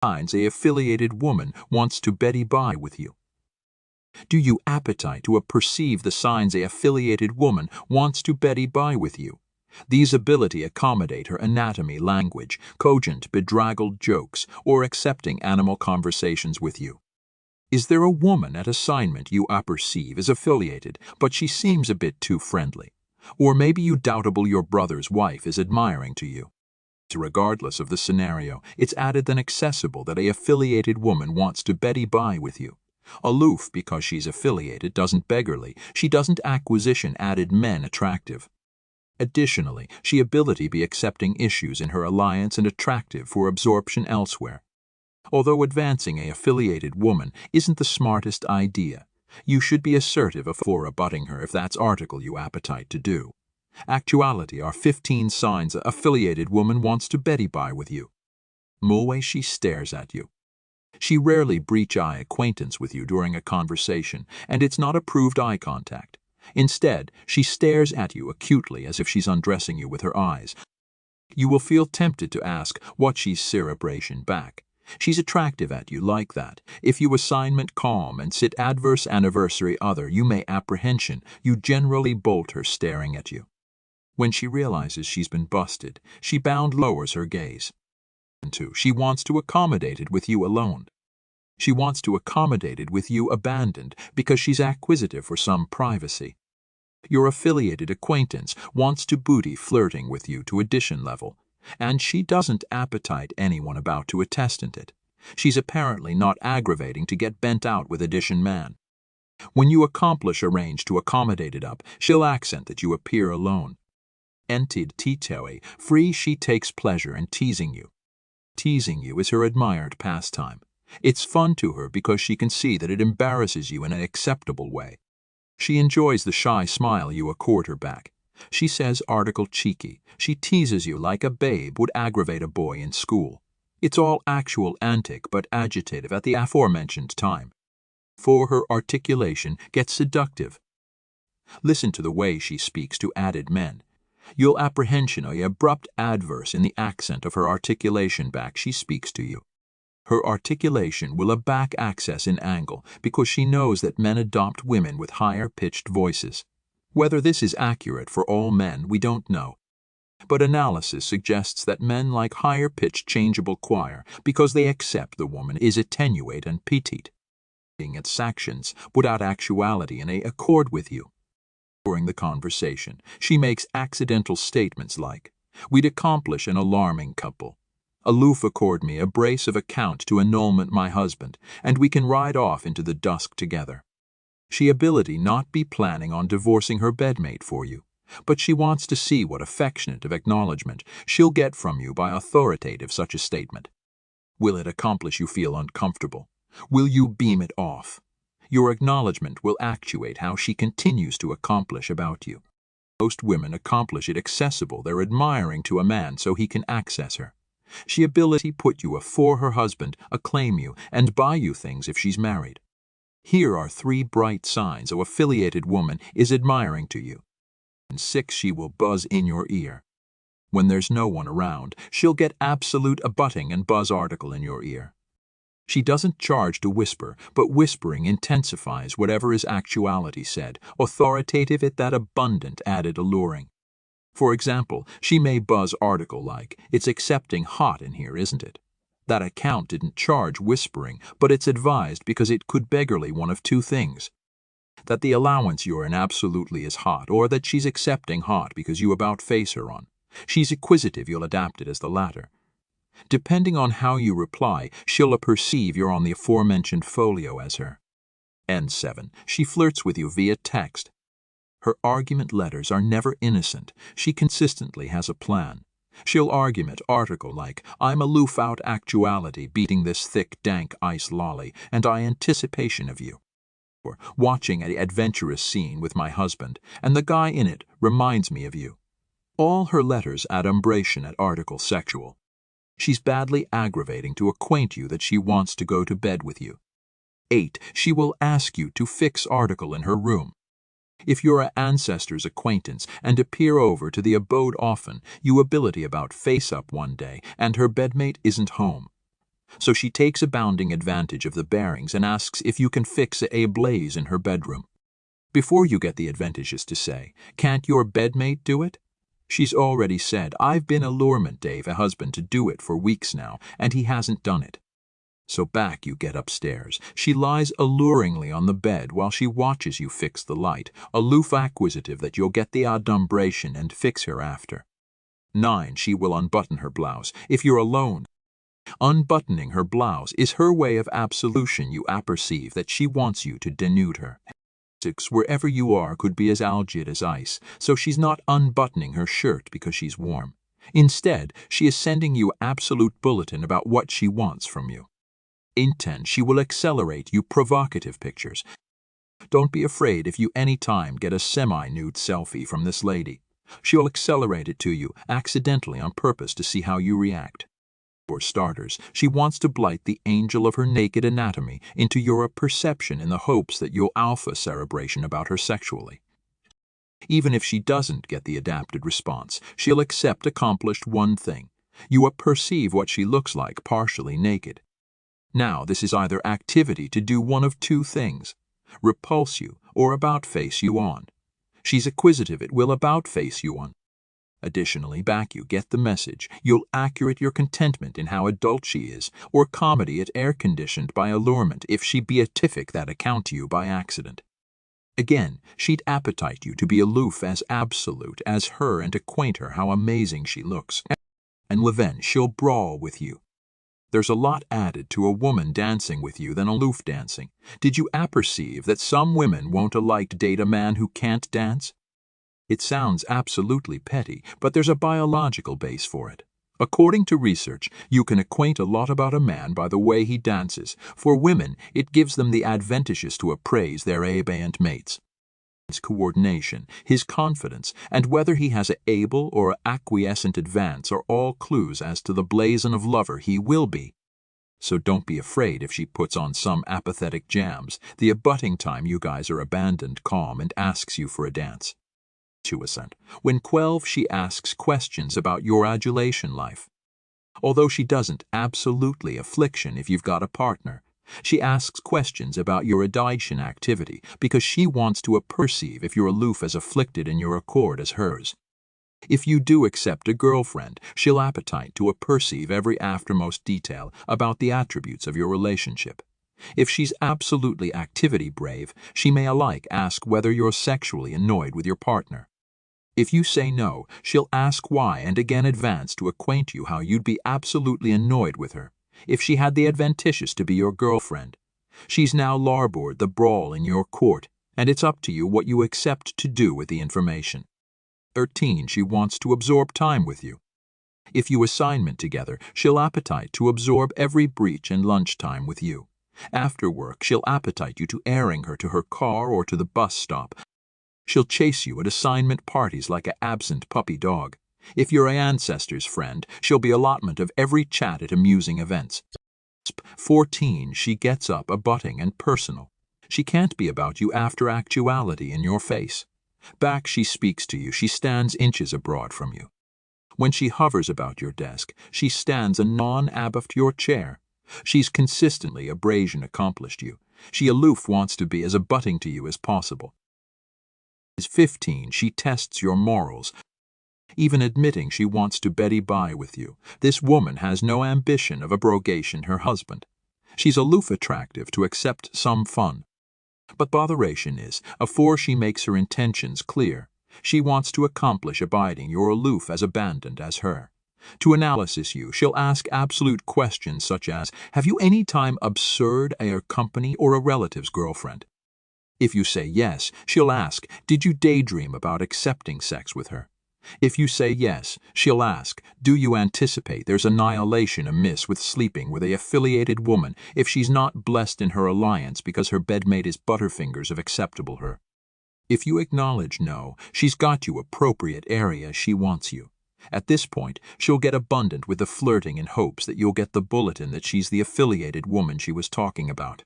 Signs a affiliated woman wants to Betty Bye with you. Do you appetite to perceive the signs a affiliated woman wants to Betty Bye with you? These ability accommodate her anatomy, language, cogent, bedraggled jokes, or accepting animal conversations with you. Is there a woman at assignment you apperceive is affiliated, but she seems a bit too friendly? Or maybe you doubtable your brother's wife is admiring to you. Regardless of the scenario, it's added than accessible that a affiliated woman wants to Betty Bye with you. Aloof because she's affiliated doesn't beggarly, she doesn't acquisition added men attractive. Additionally, she ability be accepting issues in her alliance and attractive for absorption elsewhere. Although advancing a affiliated woman isn't the smartest idea, you should be assertive for abutting her if that's article you appetite to do. Actuality are 15 signs a affiliated woman wants to Betty Bye with you. Mulway she stares at you. She rarely breach eye acquaintance with you during a conversation, and it's not approved eye contact. Instead, she stares at you acutely as if she's undressing you with her eyes. You will feel tempted to ask what she's cerebration back. She's attractive at you like that. If you assignment calm and sit adverse anniversary other, you may apprehension, you generally bolt her staring at you. When she realizes she's been busted, she bound lowers her gaze. 2. She wants to accommodate it with you alone. She wants to accommodate it with you abandoned because she's acquisitive for some privacy. Your affiliated acquaintance wants to booty flirting with you to addition level, and she doesn't appetite anyone about to attest it. She's apparently not aggravating to get bent out with addition man. When you accomplish arrange to accommodate it up, she'll accent that you appear alone. Entid titoe, free she takes pleasure in teasing you. Teasing you is her admired pastime. It's fun to her because she can see that it embarrasses you in an acceptable way. She enjoys the shy smile you accord her back. She says article cheeky. She teases you like a babe would aggravate a boy in school. It's all actual antic but agitative at the aforementioned time. For her articulation gets seductive. Listen to the way she speaks to added men. You'll apprehension a abrupt adverse in the accent of her articulation back she speaks to you. Her articulation will a back access in angle because she knows that men adopt women with higher-pitched voices. Whether this is accurate for all men, we don't know. But analysis suggests that men like higher-pitched changeable choir because they accept the woman is attenuate and petite. Its actions without actuality in a accord with you. During the conversation, she makes accidental statements like, "We'd accomplish an alarming couple. Aloof accord me a brace of account to annulment my husband, and we can ride off into the dusk together." She ability not be planning on divorcing her bedmate for you, but she wants to see what affectionate of acknowledgement she'll get from you by authoritative such a statement. Will it accomplish you feel uncomfortable? Will you beam it off? Your acknowledgement will actuate how she continues to accomplish about you. Most women accomplish it accessible they're admiring to a man so he can access her. She ability put you afore her husband, acclaim you, and buy you things if she's married. Here are 3 bright signs a affiliated woman is admiring to you. And 6, she will buzz in your ear. When there's no one around, she'll get absolute abutting and buzz article in your ear. She doesn't charge to whisper, but whispering intensifies whatever is actuality said, authoritative at that abundant added alluring. For example, she may buzz article like, "It's accepting hot in here, isn't it?" That account didn't charge whispering, but it's advised because it could beggarly one of 2 things. That the allowance you're in absolutely is hot, or that she's accepting hot because you about face her on. She's acquisitive, you'll adapt it as the latter. Depending on how you reply, she'll perceive you're on the aforementioned folio as her. N7. She flirts with you via text. Her argument letters are never innocent. She consistently has a plan. She'll argument article like, "I'm aloof out actuality beating this thick dank ice lolly, and I anticipation of you." Or, "Watching an adventurous scene with my husband, and the guy in it reminds me of you." All her letters adumbration at article sexual. She's badly aggravating to acquaint you that she wants to go to bed with you. 8. She will ask you to fix article in her room. If you're an ancestor's acquaintance and appear over to the abode often, you ability about face up one day and her bedmate isn't home. So she takes abounding advantage of the bearings and asks if you can fix a blaze in her bedroom. Before you get the adventitious to say, "Can't your bedmate do it?" she's already said, "I've been allurement Dave, a husband, to do it for weeks now, and he hasn't done it." So back you get upstairs. She lies alluringly on the bed while she watches you fix the light, aloof acquisitive that you'll get the adumbration and fix her after. 9. She will unbutton her blouse. If you're alone, unbuttoning her blouse is her way of absolution. You apperceive that she wants you to denude her. 6. Wherever you are could be as algid as ice, so she's not unbuttoning her shirt because she's warm. Instead, she is sending you absolute bulletin about what she wants from you. In 10, she will accelerate you provocative pictures. Don't be afraid if you any time get a semi-nude selfie from this lady. She'll accelerate it to you, accidentally on purpose to see how you react. For starters, she wants to blight the angel of her naked anatomy into your perception in the hopes that you'll alpha cerebration about her sexually. Even if she doesn't get the adapted response, she'll accept accomplished one thing. You perceive what she looks like partially naked. Now, this is either activity to do one of two things: repulse you or about-face you on. She's acquisitive, it will about-face you on. Additionally, back you get the message. You'll accurate your contentment in how adult she is, or comedy it air-conditioned by allurement if she beatific that account to you by accident. Again, she'd appetite you to be aloof as absolute as her and acquaint her how amazing she looks. And then she'll brawl with you. There's a lot added to a woman dancing with you than aloof dancing. Did you apperceive that some women won't alike date a man who can't dance? It sounds absolutely petty, but there's a biological base for it. According to research, you can acquaint a lot about a man by the way he dances. For women, it gives them the adventitious to appraise their abeyant mates. His coordination, his confidence, and whether he has an able or acquiescent advance are all clues as to the blazon of lover he will be. So don't be afraid if she puts on some apathetic jams, the abutting time you guys are abandoned calm and asks you for a dance. To assent. When 12, she asks questions about your adulation life. Although she doesn't absolutely affliction if you've got a partner, she asks questions about your adulation activity because she wants to perceive if you're aloof as afflicted in your accord as hers. If you do accept a girlfriend, she'll appetite to perceive every aftermost detail about the attributes of your relationship. If she's absolutely activity brave, she may alike ask whether you're sexually annoyed with your partner. If you say no, she'll ask why and again advance to acquaint you how you'd be absolutely annoyed with her if she had the adventitious to be your girlfriend. She's now larboard the brawl in your court, and it's up to you what you accept to do with the information. 13, she wants to absorb time with you. If you assignment together, she'll appetite to absorb every breach and lunchtime with you. After work, she'll appetite you to airing her to her car or to the bus stop. She'll chase you at assignment parties like an absent puppy dog. If you're an ancestor's friend, she'll be allotment of every chat at amusing events. 14, she gets up abutting and personal. She can't be about you after actuality in your face. Back she speaks to you, she stands inches abroad from you. When she hovers about your desk, she stands anon abaft your chair. She's consistently abrasion accomplished you. She aloof wants to be as abutting to you as possible. 15, she tests your morals. Even admitting she wants to Betty by with you, this woman has no ambition of abrogation her husband. She's aloof attractive to accept some fun. But botheration is, afore she makes her intentions clear, she wants to accomplish abiding your aloof as abandoned as her. To analysis you, she'll ask absolute questions such as, have you any time absurd a company or a relative's girlfriend? If you say yes, she'll ask, did you daydream about accepting sex with her? If you say yes, she'll ask, do you anticipate there's annihilation amiss with sleeping with a affiliated woman if she's not blessed in her alliance because her bedmate is butterfingers of acceptable her? If you acknowledge no, she's got you appropriate area she wants you. At this point, she'll get abundant with the flirting in hopes that you'll get the bulletin that she's the affiliated woman she was talking about.